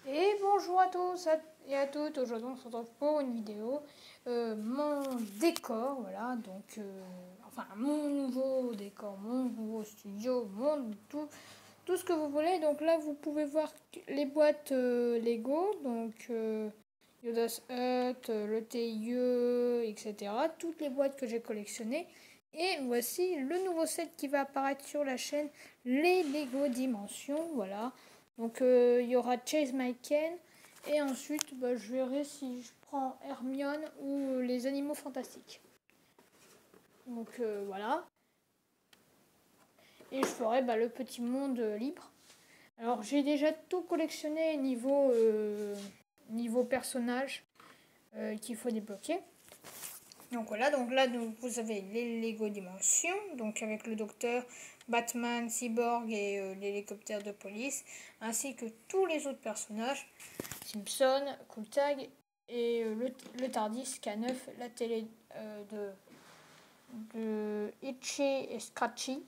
Et bonjour à tous et à toutes, aujourd'hui on se retrouve pour une vidéo, mon décor, voilà, donc, enfin mon nouveau décor, mon nouveau studio, tout ce que vous voulez. Donc là vous pouvez voir les boîtes Lego, donc Yoda's Hut, le TIE, etc. Toutes les boîtes que j'ai collectionnées. Et voici le nouveau set qui va apparaître sur la chaîne, les Lego Dimensions, voilà. Donc il y aura Chase Michael et ensuite je verrai si je prends Hermione ou les animaux fantastiques. Donc voilà. Et je ferai le petit monde libre. Alors j'ai déjà tout collectionné niveau personnage qu'il faut débloquer. Donc voilà, donc là vous avez les Lego Dimensions, donc avec le docteur, Batman, Cyborg et l'hélicoptère de police, ainsi que tous les autres personnages, Simpson, Cool Tag et le Tardis K9, la télé de Itchy et Scratchy,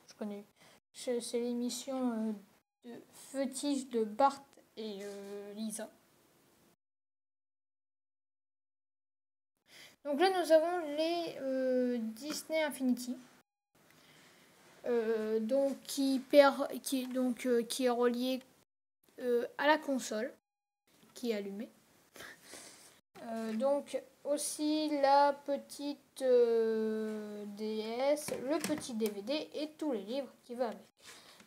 je connais, c'est l'émission de fétiche de Bart et Lisa. Donc là nous avons les Disney Infinity. Qui est relié à la console qui est allumée. Donc aussi la petite DS, le petit DVD et tous les livres qui vont avec.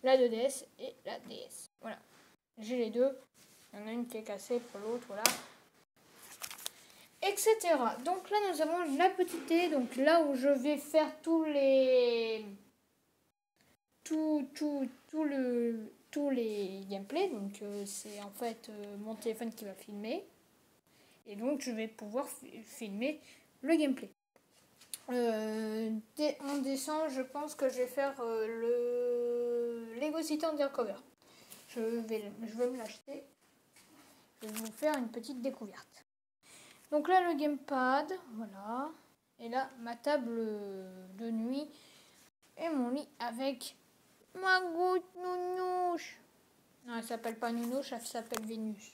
La 2DS et la DS. Voilà. J'ai les deux. Il y en a une qui est cassée pour l'autre, voilà. Etc. Donc là nous avons la petite télé, donc là où je vais faire tous les gameplays. Donc c'est en fait mon téléphone qui va filmer. Et donc je vais pouvoir filmer le gameplay. En décembre, je pense que je vais faire le Lego City Undercover. Je vais me l'acheter. Je vais vous faire une petite découverte. Donc là, le gamepad, voilà. Et là, ma table de nuit et mon lit avec ma goutte Nounouche. Non, elle s'appelle pas Nounouche, elle s'appelle Vénus.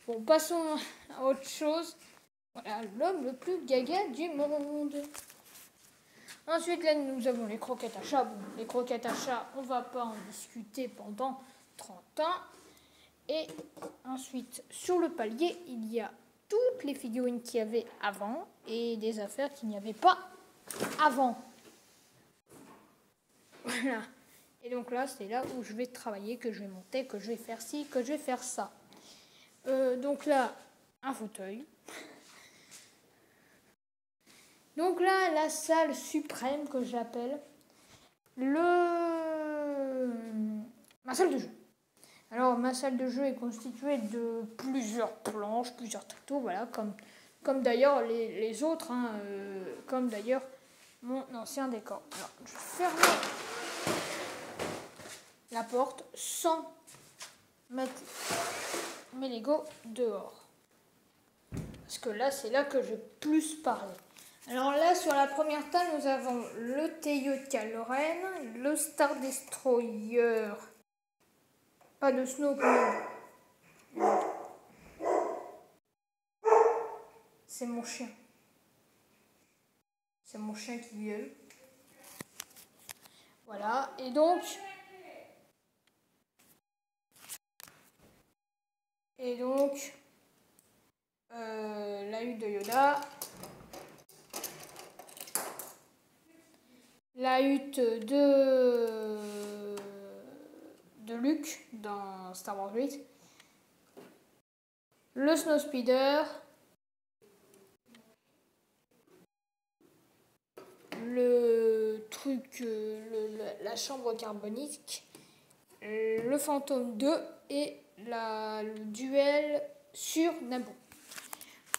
Bon, passons à autre chose. Voilà, l'homme le plus gaga du monde. Ensuite, là, nous avons les croquettes à chat. Bon, les croquettes à chat, on va pas en discuter pendant 30 ans. Et ensuite, sur le palier, il y a toutes les figurines qu'il y avait avant et des affaires qu'il n'y avait pas avant. Voilà. Et donc là, c'est là où je vais travailler, que je vais monter, que je vais faire ci, que je vais faire ça. Donc là, un fauteuil. Donc là, la salle suprême que j'appelle ma salle de jeu. Alors, ma salle de jeu est constituée de plusieurs planches, plusieurs tréteaux, voilà, comme d'ailleurs les autres, hein, comme d'ailleurs mon ancien décor. Alors, je ferme la porte sans mettre mes Lego dehors. Parce que là, c'est là que je vais plus parler. Alors là, sur la première table, nous avons le TIE de Kylo Ren, le Star Destroyer, pas de Snoke, c'est mon chien. C'est mon chien qui gueule. Voilà, et donc... la hutte de Yoda. La hutte de Luke dans Star Wars 8. Le Snowspeeder. Le truc, la chambre carbonique. Le fantôme 2 et le duel sur Naboo.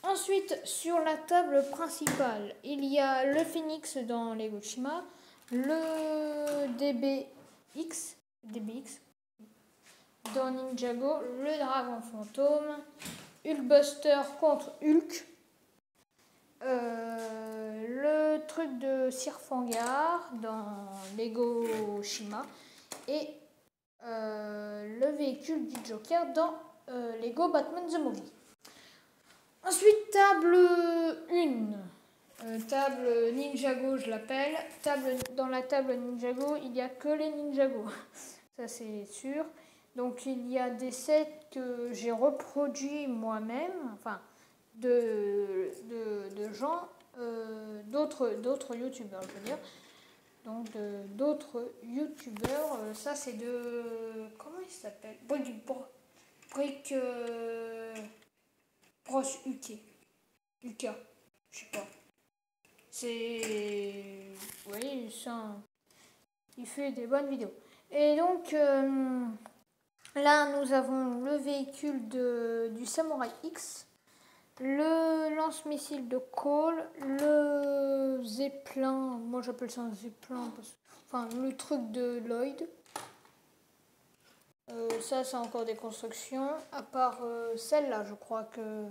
Ensuite, sur la table principale, il y a le Phoenix dans Lego Shima, le DBX dans Ninjago, le dragon fantôme, Hulkbuster contre Hulk, le truc de Sir Fangar dans Lego Shima et le véhicule du Joker dans Lego Batman The Movie. Ensuite, table 1. Table Ninjago, je l'appelle. Dans la table Ninjago, il n'y a que les Ninjago. Ça, c'est sûr. Donc, il y a des sets que j'ai reproduits moi-même, enfin, de gens, d'autres youtubeurs, je veux dire. Donc, d'autres youtubeurs. Ça, c'est de. Comment il s'appelle? Brick. Bros UK. UK. Je sais pas. C'est. Oui, ça. Il fait des bonnes vidéos. Et donc. Là, nous avons le véhicule du Samurai X, le lance-missile de Cole, le Zeppelin, moi j'appelle ça un Zeppelin, enfin le truc de Lloyd. Ça, c'est encore des constructions, à part celle-là, je crois que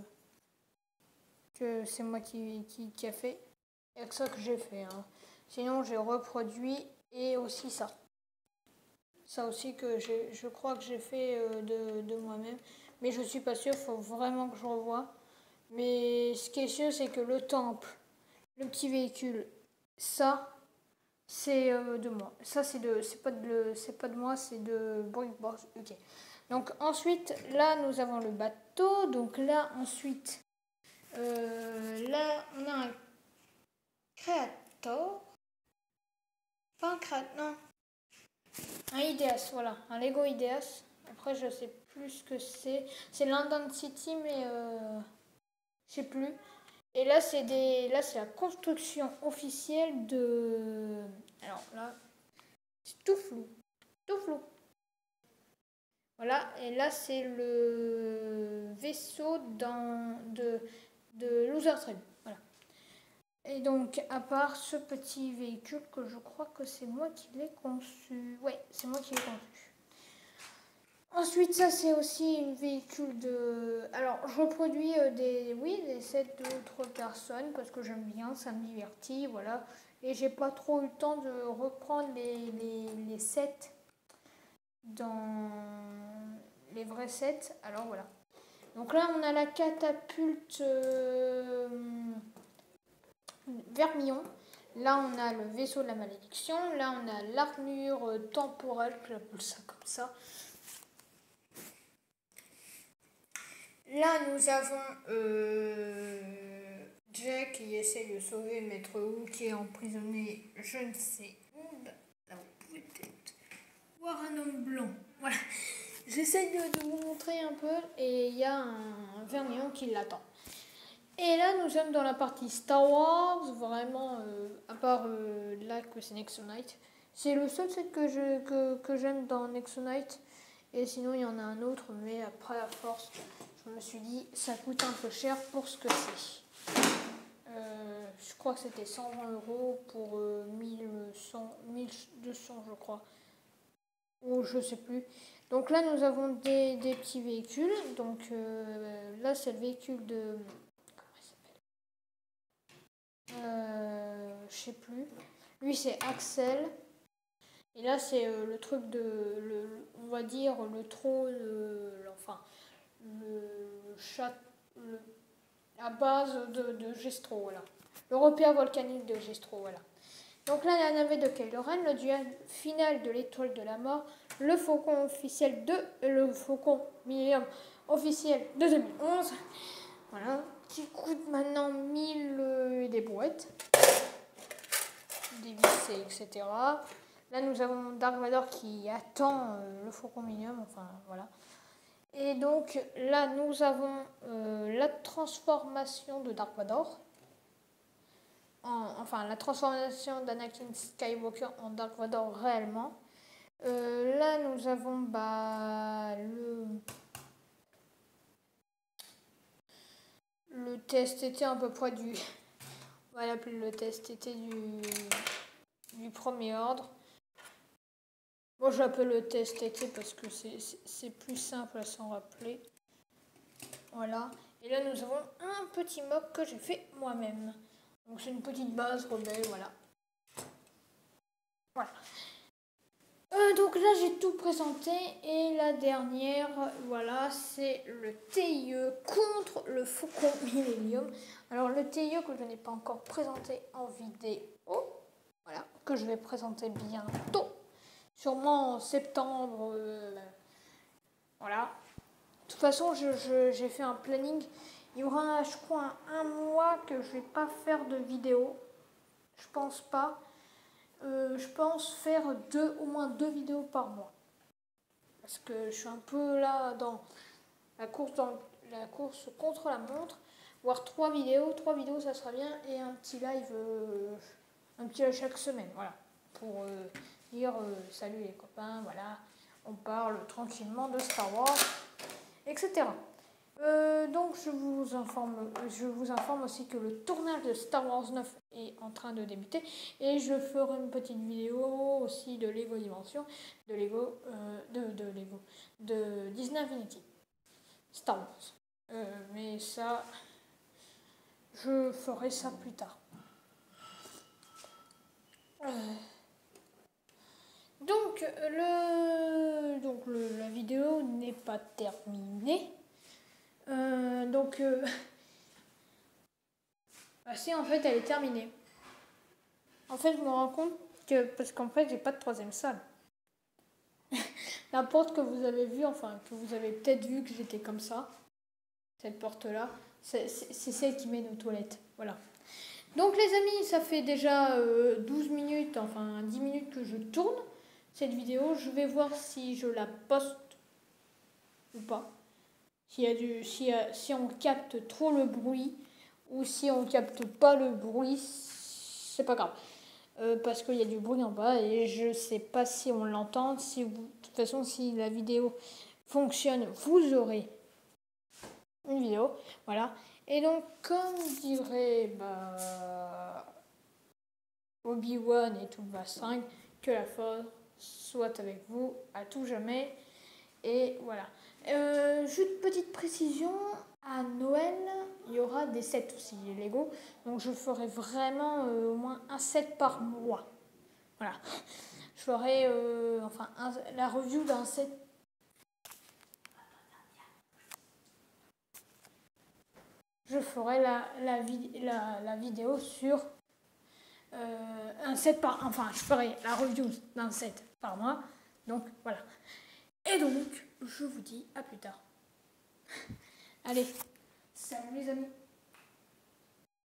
c'est moi qui a fait. Il n'y a que ça que j'ai fait. Hein. Sinon, j'ai reproduit et aussi ça. Ça aussi que je crois que j'ai fait de moi-même. Mais je suis pas sûre, il faut vraiment que je revoie. Mais ce qui est sûr, c'est que le temple, le petit véhicule, ça, c'est de moi. Ça, c'est pas de moi, c'est de Brickboard UK. Donc ensuite, là, nous avons le bateau. Donc là, ensuite, là, on a un créateur. Pas un créateur, non. Un Ideas, voilà, un Lego Ideas. Après, je sais plus ce que c'est. C'est London City, mais je sais plus. Et là, c'est la construction officielle de. Alors là, c'est tout flou, tout flou. Voilà, et là, c'est le vaisseau de Loser Train. Voilà. Et donc, à part ce petit véhicule que je crois que c'est moi qui l'ai conçu. Ouais, c'est moi qui l'ai conçu. Ensuite, ça c'est aussi un véhicule de. Alors, je reproduis des sets d'autres personnes parce que j'aime bien, ça me divertit, voilà. Et j'ai pas trop eu le temps de reprendre les sets dans les vrais sets. Alors voilà. Donc là, on a la catapulte Vermillon. Là, on a le vaisseau de la malédiction. Là, on a l'armure temporelle, j'appelle ça comme ça. Là, nous avons Jack qui essaie de sauver Maître Wu qui est emprisonné, je ne sais où. Là, vous pouvez peut-être voir un homme blanc. Voilà. J'essaie de vous montrer un peu et il y a un vermillon qui l'attend. Et là, nous sommes dans la partie Star Wars, vraiment, à part là que c'est Nexonite. C'est le seul set que j'aime dans Nexonite. Et sinon, il y en a un autre, mais après, à force, je me suis dit, ça coûte un peu cher pour ce que c'est. Je crois que c'était 120 € pour 1200, je crois. Ou je sais plus. Donc là, nous avons des petits véhicules. Donc là, c'est le véhicule de. Comment il s'appelle je sais plus. Lui, c'est Axel. Et là, c'est le truc on va dire, le trône, enfin, le chat, la base de Gestro, voilà. Le repère volcanique de Gestro, voilà. Donc là, la navette de Kylo Ren, le duel final de l'étoile de la mort, le faucon officiel le faucon Millennium officiel de 2011, voilà, qui coûte maintenant 1000 et des brouettes, des vis, etc. Là, nous avons Dark Vador qui attend le faucon Millennium, enfin, voilà. Et donc, là, nous avons la transformation de Dark Vador. Enfin, la transformation d'Anakin Skywalker en Dark Vador réellement. Là, nous avons le test était à peu près du. On va l'appeler le test était du premier ordre. Moi, je l'appelle le test été parce que c'est plus simple à s'en rappeler. Voilà. Et là, nous avons un petit mock que j'ai fait moi-même. Donc, c'est une petite base rebelle, voilà. Voilà. Donc là j'ai tout présenté et la dernière, voilà, c'est le TIE contre le Faucon Millenium. Alors le TIE que je n'ai pas encore présenté en vidéo, voilà, que je vais présenter bientôt, sûrement en septembre, voilà. De toute façon j'ai fait un planning, il y aura je crois un mois que je vais pas faire de vidéo, je pense pas. Je pense faire au moins deux vidéos par mois. Parce que je suis un peu là dans la course contre la montre. Voire trois vidéos ça sera bien. Et un petit live chaque semaine. Voilà. Pour dire salut les copains, voilà. On parle tranquillement de Star Wars, etc. Donc je vous informe aussi que le tournage de Star Wars 9 est en train de débuter et je ferai une petite vidéo aussi de Lego Dimension, de Disney Infinity, Star Wars. Mais ça, je ferai ça plus tard. La vidéo n'est pas terminée. Si, en fait, elle est terminée. En fait, je me rends compte que, parce qu'en fait, j'ai pas de troisième salle. La porte que vous avez vue, enfin, que vous avez peut-être vu que j'étais comme ça, cette porte-là, c'est celle qui mène aux toilettes. Voilà. Donc, les amis, ça fait déjà 12 minutes, enfin 10 minutes que je tourne cette vidéo. Je vais voir si je la poste ou pas. Si on capte trop le bruit ou si on capte pas le bruit, c'est pas grave. Parce qu'il y a du bruit en bas et je sais pas si on l'entend. De toute façon, si la vidéo fonctionne, vous aurez une vidéo. Voilà. Et donc, comme dirait Obi-Wan et tout le Vastring, que la force soit avec vous à tout jamais. Et voilà. Juste petite précision, à Noël, il y aura des sets aussi, Lego. Donc je ferai vraiment au moins un set par mois. Voilà. Je ferai la review d'un set. Je ferai la vidéo sur un set par... Enfin, je ferai la review d'un set par mois. Donc voilà. Et donc, je vous dis à plus tard. Allez, salut les amis.